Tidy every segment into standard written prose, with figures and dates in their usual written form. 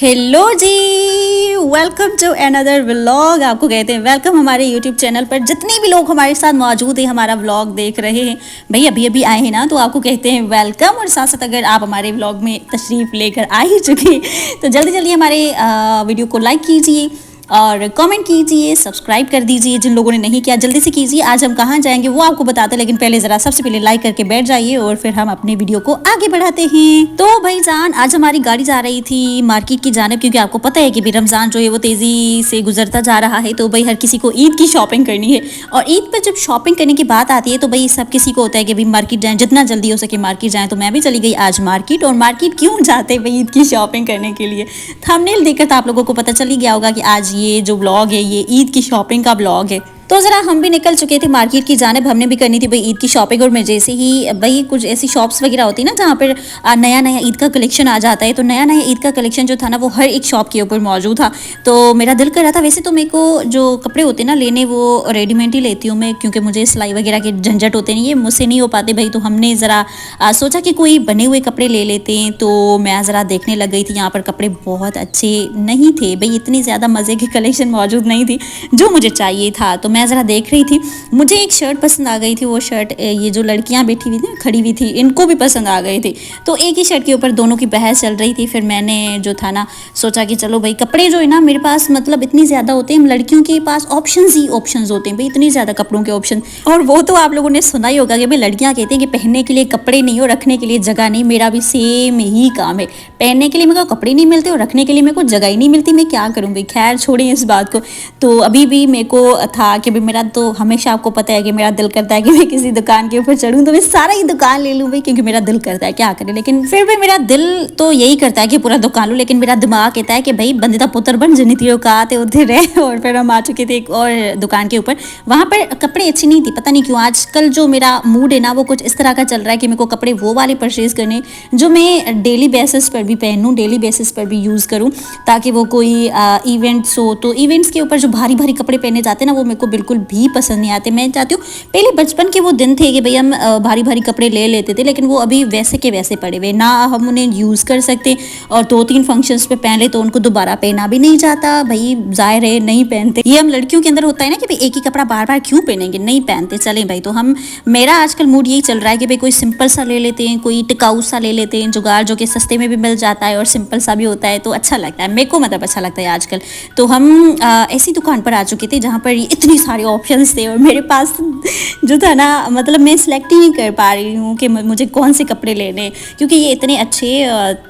Hello ji, welcome to another vlog. आपको कहते हैं वेलकम हमारे यूट्यूब चैनल पर। जितने भी लोग हमारे साथ मौजूद हैं, हमारा व्लॉग देख रहे हैं, भाई अभी अभी आए हैं ना, तो आपको कहते हैं वेलकम। और साथ साथ अगर आप हमारे व्लॉग में तशरीफ़ लेकर आ ही चुके तो जल्दी जल्दी हमारे वीडियो को लाइक कीजिए और कमेंट कीजिए, सब्सक्राइब कर दीजिए जिन लोगों ने नहीं किया, जल्दी से कीजिए। आज हम कहाँ जाएंगे वो आपको बताते हैं, लेकिन पहले ज़रा सबसे पहले लाइक करके बैठ जाइए और फिर हम अपने वीडियो को आगे बढ़ाते हैं। तो भाई जान, आज हमारी गाड़ी जा रही थी मार्केट की जानिब, क्योंकि आपको पता है कि भी रमज़ान जो है वो तेज़ी से गुजरता जा रहा है। तो भाई हर किसी को ईद की शॉपिंग करनी है, और ईद पर जब शॉपिंग करने की बात आती है तो भाई सब किसी को होता है कि भाई मार्केट जाएँ, जितना जल्दी हो सके मार्केट जाएँ। तो मैं भी चली गई आज मार्केट। और मार्केट क्यों जाते भाई? ईद की शॉपिंग करने के लिए। थंबनेल देखकर तो आप लोगों को पता चल ही गया होगा कि आज ये जो ब्लॉग है ये ईद की शॉपिंग का ब्लॉग है। तो ज़रा हम भी निकल चुके थे मार्केट की जानिब, हमने भी करनी थी भाई ईद की शॉपिंग। और मैं जैसे ही भाई कुछ ऐसी शॉप्स वगैरह होती है ना जहाँ पर नया नया ईद का कलेक्शन आ जाता है, तो नया नया ईद का कलेक्शन जो था ना वो हर एक शॉप के ऊपर मौजूद था। तो मेरा दिल कर रहा था, वैसे तो मेरे को जो कपड़े होते हैं ना लेने वो रेडीमेड ही लेती हूँ मैं, क्योंकि मुझे सिलाई वगैरह के झंझट होते नहीं, ये मुझसे नहीं हो पाते भाई। तो हमने ज़रा सोचा कि कोई बने हुए कपड़े ले लेते हैं। तो मैं ज़रा देखने लग गई थी, यहाँ पर कपड़े बहुत अच्छे नहीं थे भाई, इतनी ज़्यादा मज़े की कलेक्शन मौजूद नहीं थी जो मुझे चाहिए था। तो मैं ज़रा देख रही थी, मुझे एक शर्ट पसंद आ गई थी। वो शर्ट ये जो लड़कियां बैठी हुई थी खड़ी हुई थी, इनको भी पसंद आ गई थी। तो एक ही शर्ट के ऊपर दोनों की बहस चल रही थी। फिर मैंने जो था ना सोचा कि चलो भाई कपड़े जो है ना मेरे पास मतलब इतनी ज़्यादा होते हैं, लड़कियों के पास ऑप्शंस ही ऑप्शंस होते हैं भाई, इतनी ज़्यादा कपड़ों के ऑप्शन। और वो तो आप लोगों ने सुना ही होगा कि भाई लड़कियाँ कहती हैं कि पहनने के लिए कपड़े नहीं हो, रखने के लिए जगह नहीं। मेरा भी सेम ही काम है, पहनने के लिए मेरे को कपड़े नहीं मिलते और रखने के लिए मेरे को जगह ही नहीं मिलती। मैं क्या करूँ भाई, खैर छोड़िए इस बात को। तो अभी भी मेरे को था कि भाई मेरा तो हमेशा आपको पता है कि मेरा दिल करता है कि मैं किसी दुकान के ऊपर चढ़ूं तो मैं सारा ही दुकान ले लूं भाई, क्योंकि मेरा दिल करता है, क्या करें। लेकिन फिर भी मेरा दिल तो यही करता है कि पूरा दुकान लूं, लेकिन मेरा दिमाग कहता है कि भाई बंदे का पुत्र बन, जिन्नी थी औकात है उधर है। और फिर हम आ चुके थे एक और दुकान के ऊपर, वहाँ पर कपड़े अच्छी नहीं थी। पता नहीं क्यों आजकल जो मेरा मूड है ना वो कुछ इस तरह का चल रहा है कि मेरे को कपड़े वो वाले परचेज करने जो मैं डेली बेसिस पर भी पहनूँ, डेली बेसिस पर भी यूज़ करूँ, ताकि वो कोई इवेंट्स हो तो इवेंट्स के ऊपर जो भारी भारी कपड़े पहने जाते हैं ना वो मेरे को बिल्कुल भी पसंद नहीं आते। मैं चाहती हूँ पहले बचपन के वो दिन थे कि भाई हम भारी भारी कपड़े ले लेते थे, लेकिन वो अभी वैसे के वैसे पड़े हुए ना, हम उन्हें यूज़ कर सकते और 2-3 फंक्शंस पे पहन ले तो उनको दोबारा पहना भी नहीं जाता भाई, जाहिर है नहीं पहनते। ये हम लड़कियों के अंदर होता है ना कि भाई एक ही कपड़ा बार बार क्यों पहनेंगे, नहीं पहनते। चलें भाई, तो हम मेरा आजकल मूड यही चल रहा है कि भाई कोई सिंपल सा ले लेते हैं, कोई टिकाऊ सा ले लेते हैं, जुगाड़ जो कि सस्ते में भी मिल जाता है और सिंपल सा भी होता है, तो अच्छा लगता है मेरे को, मतलब अच्छा लगता है आजकल। तो हम ऐसी दुकान पर आ चुके थे जहाँ पर इतनी सारे ऑप्शंस थे और मेरे पास जो था ना मतलब मैं सिलेक्ट ही नहीं कर पा रही हूँ कि मुझे कौन से कपड़े लेने, क्योंकि ये इतने अच्छे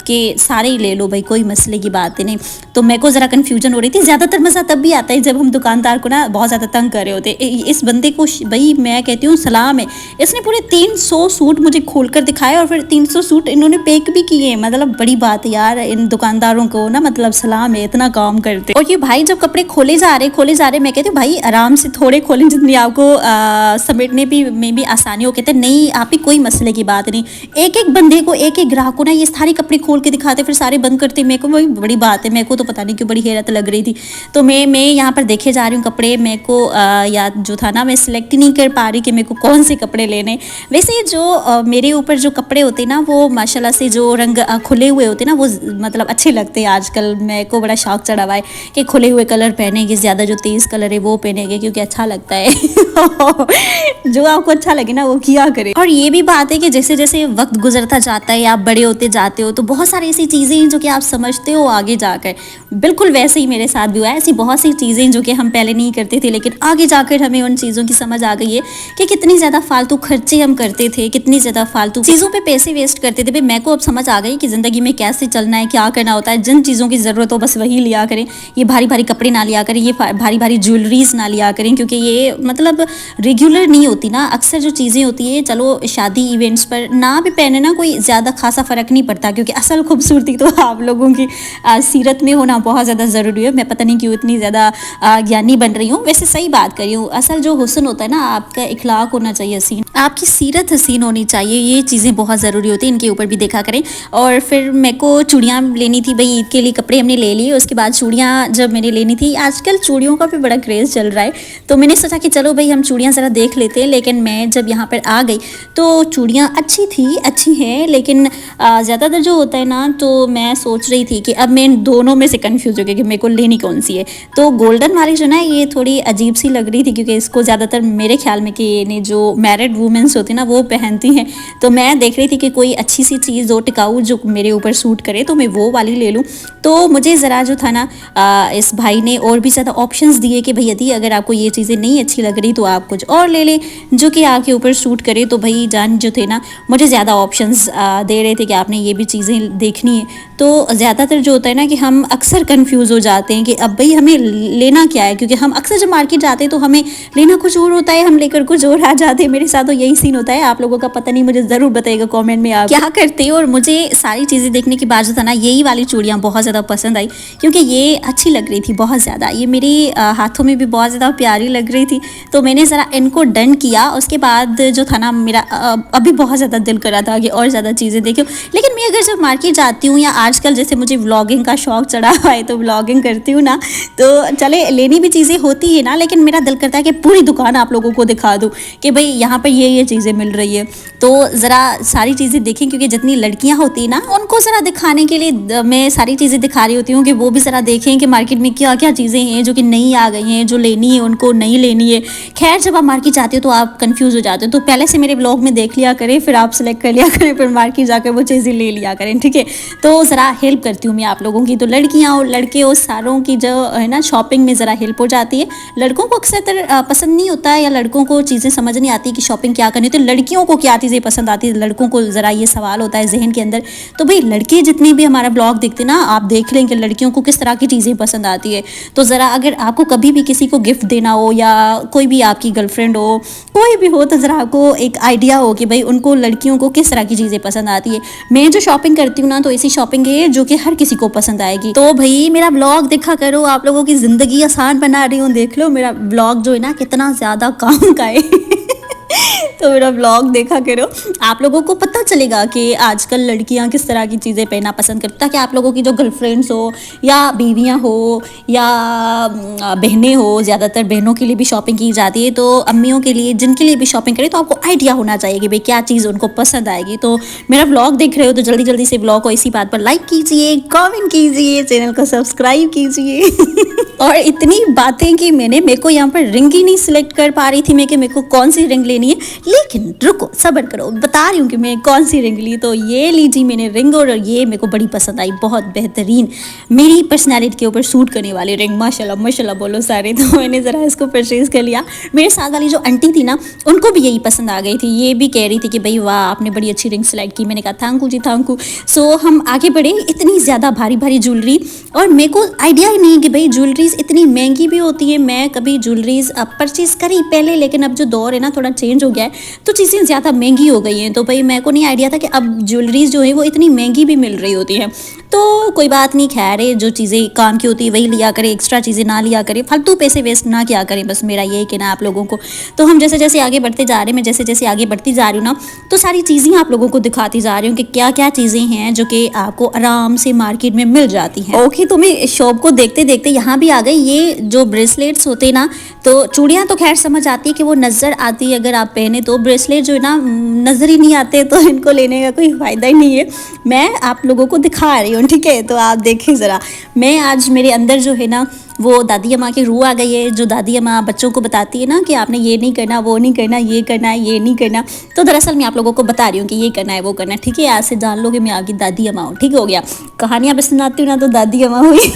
कि सारे ही ले लो भाई, कोई मसले की बात ही नहीं। तो मेरे को ज़रा कन्फ्यूजन हो रही थी। ज़्यादातर मज़ा तब भी आता है जब हम दुकानदार को ना बहुत ज़्यादा तंग कर रहे होते। इस बंदे को भाई मैं कहती हूँ सलाम है, इसने पूरे 300 सूट मुझे खोल कर दिखाए और फिर 300 सूट इन्होंने पैक भी किए। मतलब बड़ी बात है यार, इन दुकानदारों को ना मतलब सलाम है, इतना काम करते। और ये भाई जब कपड़े खोले जा रहे मैं कहती हूँ भाई आराम से थोड़े खोलें जितनी आपको समेटने भी में भी आसानी हो। कहते नहीं आप ही कोई मसले की बात नहीं, एक एक बंदे को एक एक ग्राहक को ना ये सारे कपड़े खोल के दिखाते फिर सारे बंद करते। मेरे को वही बड़ी बात है, मेरे को तो पता नहीं क्यों बड़ी हैरत लग रही थी। तो मैं यहाँ पर देखे जा रही हूँ कपड़े, मेरे को याद जो था ना मैं सिलेक्ट ही नहीं कर पा रही कि मेरे को कौन से कपड़े लेने। वैसे जो मेरे ऊपर जो कपड़े होते ना वो माशाल्लाह से जो रंग खुले हुए होते ना वो मतलब अच्छे लगते हैं आजकल। मेरे को बड़ा शौक चढ़ा हुआ है कि खुले हुए कलर पहनेंगे, ज़्यादा जो तेज़ कलर है वो पहनेंगे, क्योंकि अच्छा लगता है। जो आपको अच्छा लगे ना वो किया करे। और ये भी बात है कि जैसे जैसे वक्त गुजरता जाता है, आप बड़े होते जाते हो, तो बहुत सारी ऐसी चीज़ें हैं जो कि आप समझते हो आगे जाकर। बिल्कुल वैसे ही मेरे साथ भी हुआ है, ऐसी बहुत सी चीज़ें जो कि हम पहले नहीं करते थे, लेकिन आगे जाकर हमें उन चीज़ों की समझ आ गई है कि कितनी ज़्यादा फालतू खर्चे हम करते थे, कितनी ज़्यादा फालतू चीज़ों पर पैसे वेस्ट करते थे। भाई मेरे को अब समझ आ गई कि ज़िंदगी में कैसे चलना है, क्या करना होता है। जिन चीज़ों की ज़रूरत हो बस वही लिया करें, ये भारी भारी कपड़े ना लिया करें, ये भारी भारी ज्वेलरीज ना लिया करें, क्योंकि ये मतलब रेगुलर नहीं होती ना। अक्सर जो चीज़ें होती है चलो शादी इवेंट्स पर ना भी पहने ना कोई ज़्यादा खासा फ़र्क नहीं पड़ता, क्योंकि असल खूबसूरती तो आप लोगों की सीरत में होना बहुत ज़्यादा ज़रूरी है। मैं पता नहीं क्यों इतनी ज़्यादा ज्ञानी बन रही हूँ, वैसे सही बात कर रही हूँ। असल जो हुस्न होता है ना आपका इखलाक होना चाहिए, सीन आपकी सीरत हसीन होनी चाहिए, ये चीज़ें बहुत ज़रूरी होती हैं, इनके ऊपर भी देखा करें। और फिर मेरे को चूड़ियाँ लेनी थी भाई, ईद के लिए कपड़े हमने ले लिए, उसके बाद चूड़ियाँ जब मैंने लेनी थी, आजकल चूड़ियों का भी बड़ा क्रेज़ चल रहा है, तो मैंने सोचा कि चलो भाई हम चूड़ियाँ ज़रा देख लेते हैं। लेकिन मैं जब यहाँ पर आ गई तो चूड़ियाँ अच्छी थी, अच्छी हैं, लेकिन ज़्यादातर जो होता है ना, तो मैं सोच रही थी कि अब मैं इन दोनों में से कन्फ्यूज़ हो गई कि मेरे को लेनी कौन सी है। तो गोल्डन वाली जो ना, ये थोड़ी अजीब सी लग रही थी, क्योंकि इसको ज़्यादातर मेरे ख्याल में कि ये जो मैरिड वुमेंस होती है ना, वो पहनती हैं। तो मैं देख रही थी कि कोई अच्छी सी चीज़ हो टिकाऊ जो मेरे ऊपर सूट करे, तो मैं वो वाली ले लूँ। तो मुझे ज़रा जो था ना, इस भाई ने और भी ज़्यादा ऑप्शंस दिए कि भाई यदि अगर आपको ये चीज़ें नहीं अच्छी लग रही तो आप कुछ और ले लें जो कि आपके ऊपर सूट करे। तो भाई जान जो थे ना, मुझे ज़्यादा ऑप्शंस दे रहे थे कि आपने ये भी चीज़ें देखनी है। तो ज़्यादातर जो होता है ना कि हम अक्सर कंफ्यूज हो जाते हैं कि अब भाई हमें लेना क्या है, क्योंकि हम अक्सर जब मार्केट जाते हैं तो हमें लेना कुछ और होता है, हम लेकर कुछ और आ जाते हैं। मेरे साथ तो यही सीन होता है, आप लोगों का पता नहीं, मुझे ज़रूर बताइएगा कमेंट में आप क्या करते हो। और मुझे सारी चीज़ें देखने के बाद जो था ना, यही वाली चूड़ियाँ बहुत ज़्यादा पसंद आई, क्योंकि ये अच्छी लग रही थी बहुत ज़्यादा, ये मेरी हाथों में भी बहुत ज़्यादा प्यारी लग रही थी। तो मैंने ज़रा इनको डन किया। उसके बाद जो था ना, मेरा अभी बहुत ज़्यादा दिल करा था कि और ज़्यादा चीज़ें देखूँ। लेकिन मैं अगर जब मार्केट जाती हूँ, या आजकल जैसे मुझे व्लॉगिंग का शौक चढ़ा हुआ है तो व्लॉगिंग करती हूँ ना, तो चले लेनी भी चीज़ें होती है ना, लेकिन मेरा दिल करता है कि पूरी दुकान आप लोगों को दिखा दूँ कि भाई यहाँ पर ये चीज़ें मिल रही है। तो ज़रा सारी चीज़ें देखें, क्योंकि जितनी लड़कियाँ होती हैं ना, उनको ज़रा दिखाने के लिए मैं सारी चीज़ें दिखा रही होती हूँ कि वो भी ज़रा देखें कि मार्केट में क्या क्या चीज़ें हैं जो कि नई आ गई हैं, जो लेनी है उनको नहीं लेनी है। खैर, जब आप मार्केट जाते हो तो आप कन्फ्यूज़ हो जाते हो, तो पहले से मेरे ब्लॉग में देख लिया करें, फिर आप सेलेक्ट कर लिया करें, फिर मार्केट जाकर वो चीज़ें ले लिया करें, ठीक है। तो ज़रा हेल्प करती हूँ मैं आप लोगों की। तो लड़कियाँ और लड़के और सारों की जो है ना, शॉपिंग में ज़रा हेल्प हो जाती है। लड़कों को अक्सर पसंद नहीं होता है, या लड़कों को चीज़ें समझ नहीं आती कि शॉपिंग क्या करनी है, तो लड़कियों को क्या चीज़ें पसंद आती है, लड़कों को ज़रा ये सवाल होता है जहन के अंदर। तो भाई लड़के जितने भी हमारा ब्लॉग देखते ना, आप देख लें कि लड़कियों को किस तरह की चीज़ें पसंद आती है। तो ज़रा अगर आपको कभी भी किसी को गिफ्ट देना हो, या कोई भी आपकी गर्लफ्रेंड हो, कोई भी हो, तो ज़रा आपको एक आइडिया हो कि भाई उनको लड़कियों को किस तरह की चीज़ें पसंद आती है। मैं जो शॉपिंग करती हूँ ना, तो ऐसी शॉपिंग है जो कि हर किसी को पसंद आएगी। तो भाई मेरा ब्लॉग देखा करो, आप लोगों की ज़िंदगी आसान बना रही हूँ। देख लो मेरा ब्लॉग जो है ना, कितना ज़्यादा काम का है। तो मेरा ब्लॉग देखा करो, आप लोगों को पता चलेगा कि आजकल लड़कियां किस तरह की चीज़ें पहनना पसंद करती, ताकि आप लोगों की जो गर्लफ्रेंड्स हो, या बीवियां हो, या बहनें हो, ज़्यादातर बहनों के लिए भी शॉपिंग की जाती है, तो अम्मियों के लिए, जिनके लिए भी शॉपिंग करें, तो आपको आइडिया होना चाहिए कि भाई क्या चीज़ उनको पसंद आएगी। तो मेरा ब्लॉग देख रहे हो तो जल्दी जल्दी से ब्लॉग को इसी बात पर लाइक कीजिए, कमेंट कीजिए, चैनल को सब्सक्राइब कीजिए। और इतनी बातें कि मेरे को यहाँ पर रिंग ही नहीं सिलेक्ट कर पा रही थी मैं कि मेरे को कौन सी रिंग लेनी है, लेकिन रुको सब्र करो, बता रही हूँ कि मैं कौन सी रिंग ली। तो ये लीजिए मैंने रिंग, और ये मेरे को बड़ी पसंद आई, बहुत बेहतरीन, मेरी पर्सनैलिटी के ऊपर सूट करने वाली रिंग, माशाल्लाह माशाल्लाह बोलो सारे। तो मैंने ज़रा इसको परचेज़ कर लिया। मेरे साथ वाली जो आंटी थी ना, उनको भी यही पसंद आ गई थी, ये भी कह रही थी कि भाई वाह, आपने बड़ी अच्छी रिंग सेलेक्ट की। मैंने कहा thank you ji, thank you. So हम आगे बढ़े। इतनी ज़्यादा भारी भारी ज्वेलरी, और मेरे को आइडिया ही नहीं कि भाई ज्वेलरीज इतनी महंगी भी होती है। मैं कभी ज्वेलरीज परचेज़ करी पहले, लेकिन अब जो दौर है ना, थोड़ा चेंज हो गया है, तो चीज़ें ज़्यादा महंगी हो गई हैं। तो भाई मेरे को नहीं आइडिया था कि अब ज्वेलरीज जो है वो इतनी महंगी भी मिल रही होती हैं। तो कोई बात नहीं, खैर है, जो चीज़ें काम की होती है वही लिया करें, एक्स्ट्रा चीज़ें ना लिया करें, फालतू पैसे वेस्ट ना किया करें, बस मेरा यही कहना है आप लोगों को। तो हम जैसे जैसे आगे बढ़ते जा रहे हैं, मैं जैसे जैसे आगे बढ़ती जा रही हूँ ना, तो सारी चीज़ें आप लोगों को दिखाती जा रही हूँ कि क्या क्या चीज़ें हैं जो कि आपको आराम से मार्केट में मिल जाती हैं। ओके, तो मैं शॉप को देखते देखते यहाँ भी आ गई। ये जो ब्रेसलेट्स होते हैं ना, तो चूड़ियाँ तो खैर समझ आती है कि वो नज़र आती है अगर आप पहने, तो ब्रेसलेट जो है ना नज़र ही नहीं आते, तो इनको लेने का कोई फ़ायदा ही नहीं है। मैं आप लोगों को दिखा रही हूँ, ठीक है। तो आप देखें ज़रा, मैं आज मेरे अंदर जो है ना, वो दादी अम्मा की रूह आ गई है, जो दादी अम्मा बच्चों को बताती है ना कि आपने ये नहीं करना, वो नहीं करना, ये करना है, ये नहीं करना। तो दरअसल मैं आप लोगों को बता रही हूँ कि ये करना है, वो करना है, ठीक है। आज से जान लो कि मैं आपकी दादी अम्मा हूँ, ठीक हो गया। कहानियाँ बस सुनाती हूँ ना, तो दादी अम्मा हुई।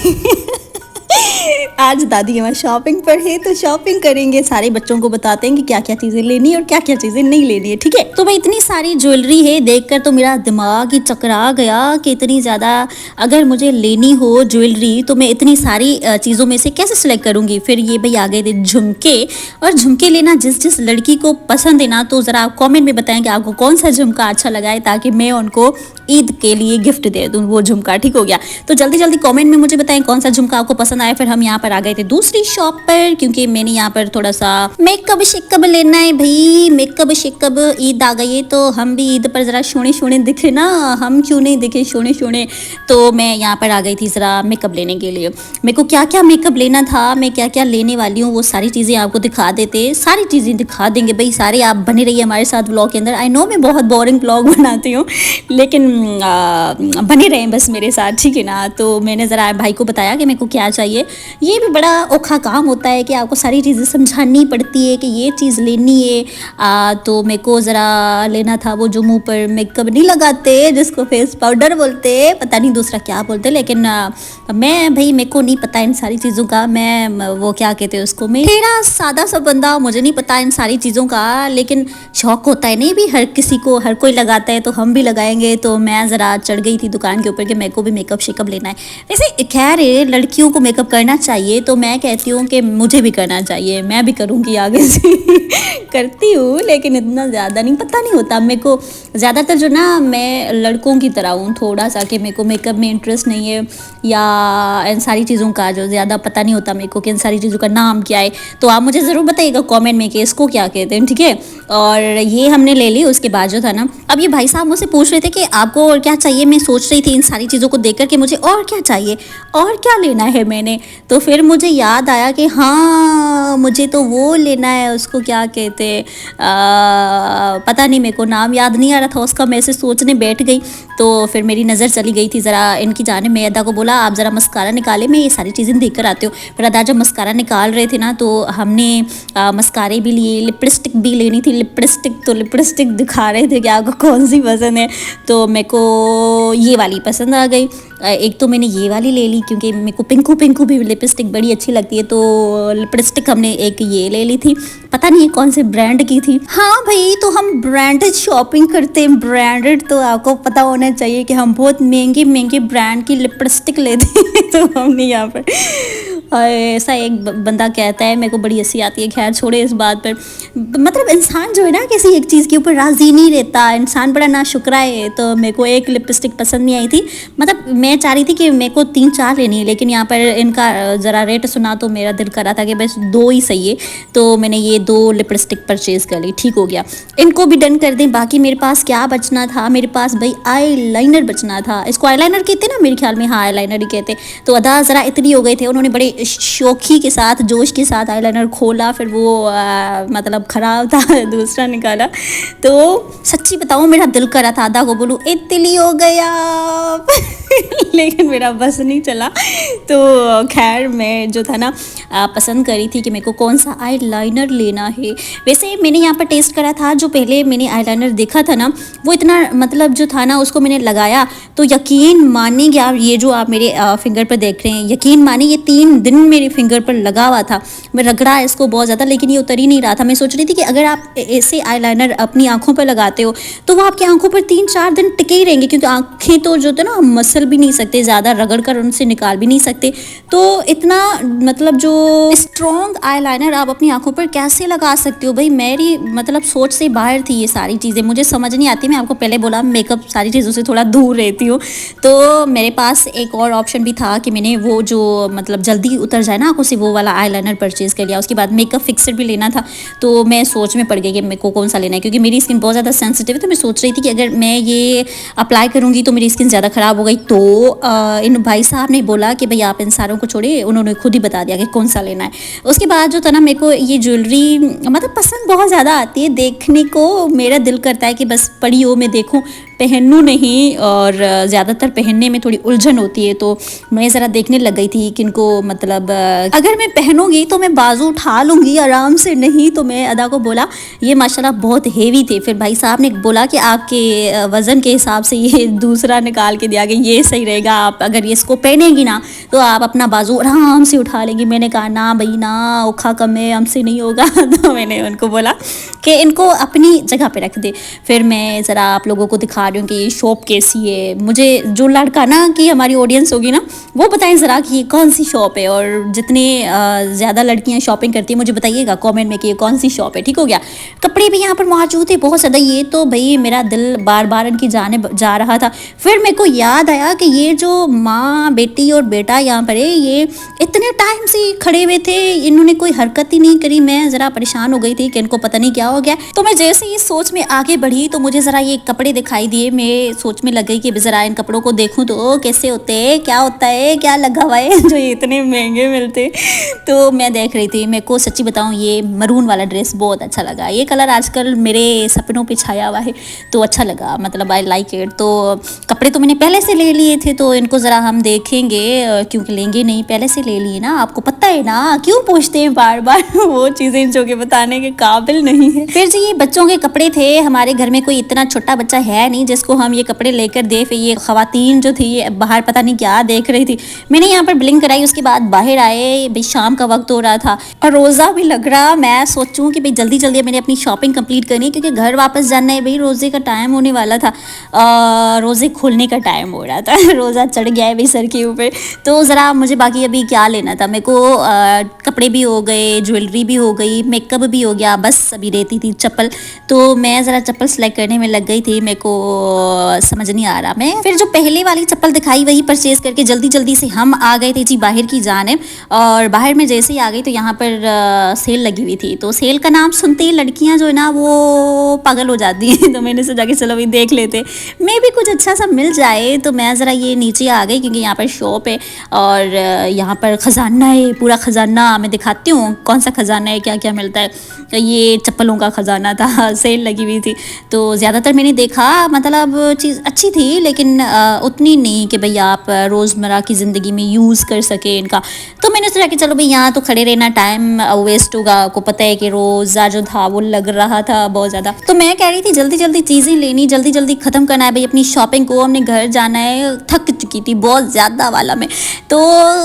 आज दादी अम्मा शॉपिंग पर है, तो शॉपिंग करेंगे, सारे बच्चों को बताते हैं कि क्या क्या चीज़ें लेनी है और क्या क्या चीज़ें नहीं लेनी है, ठीक है। तो भाई इतनी सारी ज्वेलरी है, देखकर तो मेरा दिमाग ही चकरा गया कि इतनी ज़्यादा अगर मुझे लेनी हो ज्वेलरी, तो मैं इतनी सारी चीज़ों में से कैसे सिलेक्ट करूँगी। फिर ये भाई आ गए थे झुमके, और झुमके लेना जिस जिस लड़की को पसंद है ना, तो ज़रा आप कॉमेंट में बताएं कि आपको कौन सा झुमका अच्छा लगा है, ताकि मैं उनको ईद के लिए गिफ्ट दे दूँ वो झुमका, ठीक हो गया। तो जल्दी जल्दी कॉमेंट में मुझे बताएं कौन सा झुमका आपको पसंद आया, फिर हम यहाँ पर आ गए थे दूसरी शॉप पर, क्योंकि मैंने यहाँ पर थोड़ा सा मेकअप शेकअप लेना है भाई। मेकअप शेकअप, ईद आ गई है तो हम भी ईद पर ज़रा सोने सोने दिखे ना, हम क्यों नहीं दिखे सोने सोने। तो मैं यहाँ पर आ गई थी ज़रा मेकअप लेने के लिए। मेरे को क्या क्या मेकअप लेना था, मैं क्या क्या लेने वाली हूँ, वो सारी चीज़ें आपको दिखा देते, सारी चीज़ें दिखा देंगे भाई सारे। आप बने रहिए हमारे साथ व्लॉग के अंदर। आई नो मैं बहुत बोरिंग व्लॉग बनाती हूँ, लेकिन बने रहें बस मेरे साथ, ठीक है ना। तो मैंने ज़रा भाई को बताया कि मेरे को क्या चाहिए। ये भी बड़ा औखा काम होता है कि आपको सारी चीज़ें समझानी पड़ती है कि ये चीज़ लेनी है। तो मेरे को ज़रा लेना था वो जो मुंह पर मेकअप नहीं लगाते, जिसको फेस पाउडर बोलते, पता नहीं दूसरा क्या बोलते, लेकिन मैं भाई मेरे को नहीं पता इन सारी चीज़ों का। मैं वो क्या कहते हैं उसको, मेरा सादा सा बंदा, मुझे नहीं पता इन सारी चीज़ों का, लेकिन शौक होता है नहीं भी हर किसी को, हर कोई लगाता है तो हम भी लगाएंगे। तो मैं ज़रा चढ़ गई थी दुकान के ऊपर कि मेरे को भी मेकअप शेकअप लेना है। वैसे खैर लड़कियों को मेकअप करना चाहिए, तो मैं कहती हूँ कि मुझे भी करना चाहिए, मैं भी करूँगी आगे से करती हूँ, लेकिन इतना ज़्यादा नहीं, पता नहीं होता मेरे को। ज़्यादातर जो ना मैं लड़कों की तरह हूँ थोड़ा सा, कि मेरे को मेकअप में इंटरेस्ट नहीं है, या इन सारी चीज़ों का जो ज़्यादा पता नहीं होता मेरे को कि इन सारी चीज़ों का नाम क्या है। तो आप मुझे ज़रूर बताइएगा कमेंट में कि इसको क्या कहते हैं, ठीक है। और ये हमने ले ली। उसके बाद जो था ना, अब ये भाई साहब मुझसे पूछ रहे थे कि आपको और क्या चाहिए। मैं सोच रही थी इन सारी चीज़ों को देख कर कि मुझे और क्या चाहिए, और क्या लेना है मैंने। तो फिर मुझे याद आया कि हाँ मुझे तो वो लेना है, उसको क्या कहते हैं, पता नहीं, मेरे को नाम याद नहीं आ रहा था उसका। मैं ऐसे सोचने बैठ गई तो फिर मेरी नज़र चली गई थी ज़रा इनकी जाने। मैं अदा को बोला आप ज़रा मस्कारा निकाले, मैं ये सारी चीज़ें देख कर आती हूँ। फिर अदा जब मस्कारा निकाल रहे थे ना, तो हमने मस्कारे भी लिए, लिपस्टिक भी लेनी थी। लिपस्टिक दिखा रहे थे कि आपको कौन सी पसंद है। तो मेरे को ये वाली पसंद आ गई। एक तो मैंने ये वाली ले ली क्योंकि मेरे को पिंकू भी लिपस्टिक बड़ी अच्छी लगती है। तो लिपस्टिक हमने एक ये ले ली थी, पता नहीं कौन से ब्रांड की थी। हाँ भाई, तो हम ब्रांडेड शॉपिंग करते हैं, ब्रांडेड, तो आपको पता होना चाहिए कि हम बहुत महंगे ब्रांड की लिपस्टिक लेते हैं। तो हमने यहाँ पर ऐसा एक बंदा कहता है, मेरे को बड़ी हंसी आती है। खैर छोड़े इस बात पर। मतलब इंसान जो है ना किसी एक चीज़ के ऊपर राज़ी नहीं रहता, इंसान बड़ा नाशुक्रा है। तो मेरे को एक लिपस्टिक पसंद नहीं आई थी, मतलब मैं चाह रही थी कि मेरे को 3-4 लेनी है, लेकिन यहाँ पर इनका ज़रा रेट सुना तो मेरा दिल करा था कि बस 2 ही सही है। तो मैंने ये 2 लिपस्टिक परचेज़ कर ली, ठीक हो गया। इनको भी डन कर दें। बाकी मेरे पास क्या बचना था, मेरे पास भाई आई लाइनर बचना था। इसको आई लाइनर कहते ना मेरे ख्याल में, हाँ आई लाइनर ही कहते। तो अदा ज़रा इतनी हो गए थे, उन्होंने बड़े शौकी के साथ, जोश के साथ आई लाइनर खोला, फिर वो मतलब ख़राब था दूसरा निकाला। तो सच्ची बताऊँ मेरा दिल करा था अदा को बोलूँ इतनी हो गया लेकिन मेरा बस नहीं चला। तो खैर मैं जो था ना पसंद करी थी कि मेरे को कौन सा आई लाइनर लेना है। वैसे मैंने यहाँ पर टेस्ट करा था, जो पहले मैंने आई लाइनर देखा था ना, वो इतना मतलब जो था ना उसको मैंने लगाया तो यकीन मानेंगे आप, ये जो आप मेरे फिंगर पर देख रहे हैं, यकीन मानिए ये 3 दिन मेरे फिंगर पर लगा हुआ था। मैं रगड़ा इसको बहुत ज़्यादा, लेकिन ये उतर ही नहीं रहा था। मैं सोच रही थी कि अगर आप ऐसे आई लाइनर अपनी आँखों पर लगाते हो तो वो आपकी आँखों पर 3-4 दिन टिके ही रहेंगे, क्योंकि आँखें तो जो थे ना मसल भी नहीं सकते, ज़्यादा रगड़ कर उनसे निकाल भी नहीं सकते। तो इतना मतलब जो स्ट्रॉन्ग आई लाइनर आप अपनी आँखों पर कैसे लगा सकते हो भाई, मेरी मतलब सोच से बाहर थी ये सारी चीज़ें, मुझे समझ नहीं आती। मैं आपको पहले बोला मेकअप सारी चीज़ों से थोड़ा दूर रहती हूँ। तो मेरे पास एक और ऑप्शन भी था कि मैंने वो जो मतलब जल्दी उतर जाए ना आँखों से, वो वाला आई लाइनर परचेज़ कर लिया। उसके बाद मेकअप फिक्सर भी लेना था, तो मैं सोच में पड़ गई कि मेरे को कौन सा लेना है, क्योंकि मेरी स्किन बहुत ज़्यादा सेंसिटिव है। तो मैं सोच रही थी कि अगर मैं ये अप्लाई करूँगी तो मेरी स्किन ज़्यादा ख़राब हो गई। तो इन भाई साहब ने बोला कि भाई आप इन सारों को छोड़िए, उन्होंने खुद ही बता दिया कि कौन सा लेना है। उसके बाद जो था ना, मेरे को ये ज्वेलरी मतलब पसंद बहुत ज़्यादा आती है देखने को। मेरा दिल करता है कि बस पड़ी हो मैं देखूँ, पहनूँ नहीं, और ज़्यादातर पहनने में थोड़ी उलझन होती है। तो मैं ज़रा देखने लग गई थी कि इनको मतलब अगर मैं पहनूंगी तो मैं बाजू उठा लूँगी आराम से, नहीं तो मैं अदा को बोला ये माशाल्लाह बहुत हेवी थे। फिर भाई साहब ने बोला कि आपके वज़न के हिसाब से ये दूसरा निकाल के दिया कि ये सही रहेगा, आप अगर इसको पहनेंगी ना तो आप अपना बाजू आराम से उठा लेंगी। मैंने कहा ना भाई ना, औखा कम है, हमसे नहीं होगा। तो मैंने उनको बोला कि इनको अपनी जगह पे रख दे। फिर मैं ज़रा आप लोगों को दिखा रही हूँ कि ये शॉप कैसी है। मुझे जो लड़का ना कि हमारी ऑडियंस होगी ना, वो बताएं ज़रा कि ये कौन सी शॉप है, और जितने ज़्यादा लड़कियाँ शॉपिंग करती हैं मुझे बताइएगा कमेंट में कि ये कौन सी शॉप है, ठीक हो गया। कपड़े कपड़े भी यहाँ पर मौजूद थे बहुत ज़्यादा। ये तो भाई मेरा दिल बार बार इनकी जाने जा रहा था। फिर मेरे को याद आया कि ये जो माँ बेटी और बेटा यहाँ पर है, ये इतने टाइम से खड़े हुए थे, इन्होंने कोई हरकत ही नहीं करी। मैं ज़रा परेशान हो गई थी कि इनको पता नहीं क्या हो गया। तो मैं जैसे ही सोच में आगे बढ़ी तो मुझे ज़रा ये कपड़े दिखाई दिए। मैं सोच में लग गई कि ज़रा इन कपड़ों को देखूँ तो कैसे होते हैं, क्या होता है, क्या लगा हुआ है जो ये इतने महंगे मिलते। तो मैं देख रही थी। मेरे को सच्ची बताऊँ ये मरून वाला ड्रेस बहुत अच्छा लगा। ये कलर आजकल मेरे सपनों पे छाया हुआ है तो अच्छा लगा, मतलब आई लाइक इट। तो कपड़े तो मैंने पहले से ले लिए थे तो इनको ज़रा हम देखेंगे, क्योंकि लेंगे नहीं, पहले से ले लिए ना, आपको पता है ना, क्यों पूछते हैं बार बार वो चीज़ें जो कि बताने के काबिल नहीं है। फिर जी ये बच्चों के कपड़े थे। हमारे घर में कोई इतना छोटा बच्चा है नहीं जिसको हम ये कपड़े लेकर दे। फिर ये खवातीन जो थी ये बाहर पता नहीं क्या देख रही थी। मैंने यहाँ पर बिलिंग कराई, उसके बाद बाहर आए। भाई शाम का वक्त हो रहा था और रोज़ा भी लग रहा। मैं सोचूं कि भाई जल्दी जल्दी मैंने अपनी शॉपिंग कंप्लीट करनी है क्योंकि घर वापस जाना है। भाई रोज़े का टाइम होने वाला था, रोज़े खोलने का टाइम हो रहा था। रोज़ा चढ़ गया है भाई सर के ऊपर। तो ज़रा मुझे बाकी अभी क्या लेना था, मेरे को कपड़े भी हो गए, ज्वेलरी भी हो गई, मेकअप भी हो गया, बस अभी रहती थी चप्पल। तो मैं ज़रा चप्पल सेलेक्ट करने में लग गई थी। मेरे को समझ नहीं आ रहा। मैं फिर जो पहले वाली चप्पल दिखाई वही परचेज़ करके जल्दी जल्दी से हम आ गए थे जी बाहर की जानिब। और बाहर में जैसे ही आ गई तो यहाँ पर सेल लगी हुई थी। तो सेल का नाम सुनते ही लड़कियाँ जो है ना वो पागल हो जाती हैं। तो मैंने सोचा कि चलो भाई देख लेते, मैं भी कुछ अच्छा सा मिल जाए। तो मैं ज़रा ये नीचे आ गई क्योंकि यहाँ पर शॉप है और यहाँ पर ख़जाना है, पूरा ख़जाना। मैं दिखाती हूँ कौन सा ख़जाना है, क्या क्या मिलता है। ये चप्पलों का ख़जाना था, सेल लगी हुई थी। तो ज़्यादातर मैंने देखा, मतलब चीज़ अच्छी थी लेकिन उतनी नहीं कि भाई आप रोज़मर्रा की ज़िंदगी में यूज़ कर सके इनका। तो मैंने सोचा कि चलो भाई यहाँ तो खड़े रहना टाइम वेस्ट होगा। आपको पता है कि रोज़ा जो था वो लग रहा था बहुत ज़्यादा। तो मैं कह रही थी जल्दी जल्दी चीज़ें लेनी, जल्दी जल्दी ख़त्म करना है भाई अपनी शॉपिंग को, हमने घर जाना है। थक चुकी थी बहुत ज़्यादा वाला में। तो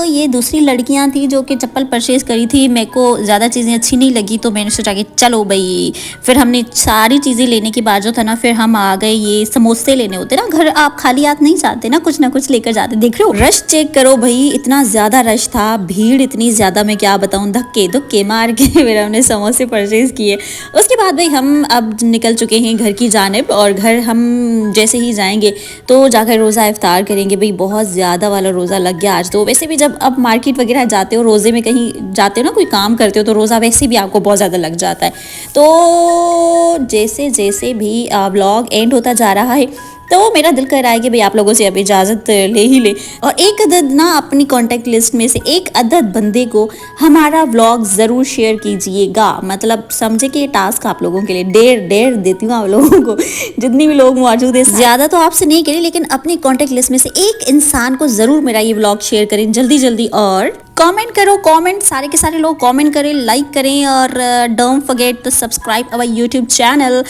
ये दूसरी लड़कियाँ थी जो कि चप्पल परचेज़ करी थी, मेरे को ज़्यादा चीज़ें अच्छी नहीं लगी। तो मैंने सोचा कि चलो भाई, फिर हमने सारी चीज़ें लेने के बाद जो था ना, फिर हम आ गए। ये समोसे लेने होते ना, घर आप खाली हाथ नहीं जाते ना कुछ लेकर जाते। देख रहे हो रश चेक करो भाई, इतना ज़्यादा रश था, भीड़ इतनी ज़्यादा, मैं क्या बताऊँ, धक्के धुक्के मार के फिर हमने समोसे परचेज़ किए। उसके बाद भाई हम अब निकल चुके हैं घर की जानिब। और घर हम जैसे ही जाएंगे तो जाकर रोज़ा इफ्तार करेंगे। भाई बहुत ज़्यादा वाला रोज़ा लग गया आज तो। वैसे भी जब अब मार्केट वगैरह जाते हो, रोज़े में कहीं जाते हो ना, कोई काम करते हो, तो रोज़ा वैसे भी आपको बहुत ज़्यादा लग जाता है। तो जैसे जैसे भी व्लॉग एंड होता जा रहा है तो मेरा दिल कर रहा है कि भाई आप लोगों से अब इजाज़त ले ही ले, और एक अदद ना अपनी कॉन्टैक्ट लिस्ट में से एक अदद बंदे को हमारा व्लॉग ज़रूर शेयर कीजिएगा। मतलब समझे कि ये टास्क आप लोगों के लिए डेढ़ देती हूँ आप लोगों को, जितनी भी लोग मौजूद है। ज़्यादा तो आपसे नहीं करें लेकिन अपनी कॉन्टैक्ट लिस्ट में से एक इंसान को ज़रूर मेरा ये व्लॉग शेयर करें जल्दी जल्दी। और कमेंट करो, कमेंट सारे के सारे लोग कमेंट करें, लाइक करें, और don't forget to subscribe our YouTube channel.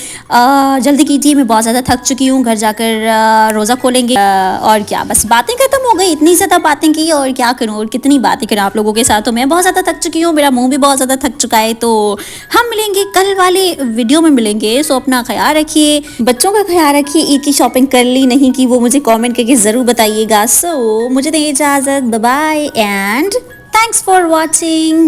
जल्दी कीजिए, मैं बहुत ज़्यादा थक चुकी हूँ। घर जाकर रोज़ा खोलेंगे। और क्या, बस बातें खत्म हो गई, इतनी ज़्यादा बातें की और क्या करूँ, और कितनी बातें करें आप लोगों के साथ। तो मैं बहुत ज़्यादा थक चुकी हूँ, मेरा मुँह भी बहुत ज़्यादा थक चुका है। तो हम मिलेंगे कल वाले वीडियो में मिलेंगे। सो अपना ख्याल रखिए, बच्चों का ख्याल रखिए। ईद की शॉपिंग कर ली नहीं की वो मुझे कॉमेंट करके ज़रूर बताइएगा। सो मुझे दें इजाज़त, bye bye and thanks for watching.